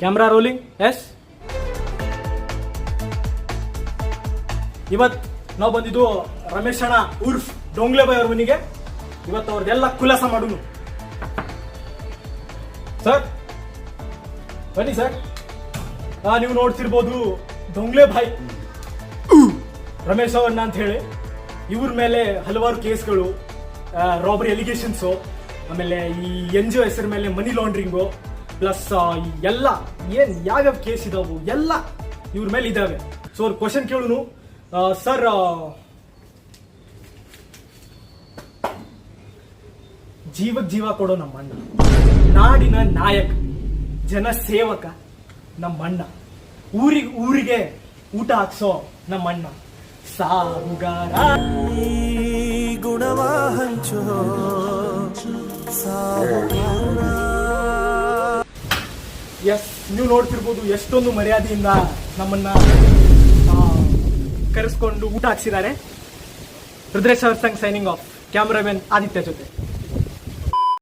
Camera rolling. S, ಇವತ್ತು ನಾವು ಬಂದಿದ್ದು ರಮೇಶ್ ಅಣ್ಣ ಉರ್ಫ್ ಡೋಂಗ್ಲೆ ಬಾಯ್ ಅವ್ರ ಮನೆಗೆ. ಇವತ್ತು ಅವ್ರದ್ದೆಲ್ಲ ಖುಲಾಸ ಮಾಡುನು. ಸರ್ ಬನ್ನಿ ಸರ್. ನೀವು ನೋಡ್ತಿರ್ಬೋದು ಡೋಂಗ್ಲೆ ಭಾಯ್ ರಮೇಶ್ ಅವಣ್ಣ ಅಂತ ಹೇಳಿ. ಇವ್ರ ಮೇಲೆ ಹಲವಾರು ಕೇಸ್ಗಳು, ರಾಬರಿ ಎಲಿಗೇಷನ್ಸು, ಆಮೇಲೆ ಈ NGO ಹೆಸರ ಮೇಲೆ ಮನಿ ಲಾಂಡ್ರಿಂಗು, ಪ್ಲಸ್ ಎಲ್ಲ ಯಾವ್ಯಾವ ಕೇಸ್ ಇದಾವು ಎಲ್ಲ ಇವ್ರ ಮೇಲೆ ಇದಾವೆ. ಸೊ ಅವ್ರ ಕ್ವಶನ್ ಕೇಳುನು. ಸರ್, ಜೀವಕ್ಕೆ ಜೀವ ಕೊಡೋ ನಮ್ಮಣ್ಣ, ನಾಡಿನ ನಾಯಕ, ಜನ ಸೇವಕ ನಮ್ಮಣ್ಣ, ಊರಿಗೆ ಊಟ ಹಾಕ್ಸೋ ನಮ್ಮಣ್ಣ, ಸಾಹುಗಾರ ಗುಣವ ಹಂಚೋ ಸಾಹುಗಾರ. ಎಸ್, ನೀವು ನೋಡ್ತಿರ್ಬೋದು ಎಷ್ಟೊಂದು ಮರ್ಯಾದೆಯಿಂದ ನಮ್ಮನ್ನ ಕರೆಸ್ಕೊಂಡು ಊಟ ಹಾಕ್ಸಿದ್ದಾರೆ. ರುದ್ರೇಶ್ ಅವರ್ ಸಂಗ್ ಸೈನಿಂಗ್ ಆಫ್. ಕ್ಯಾಮ್ರಾಮನ್ ಆದಿತ್ಯ ಜೊತೆ.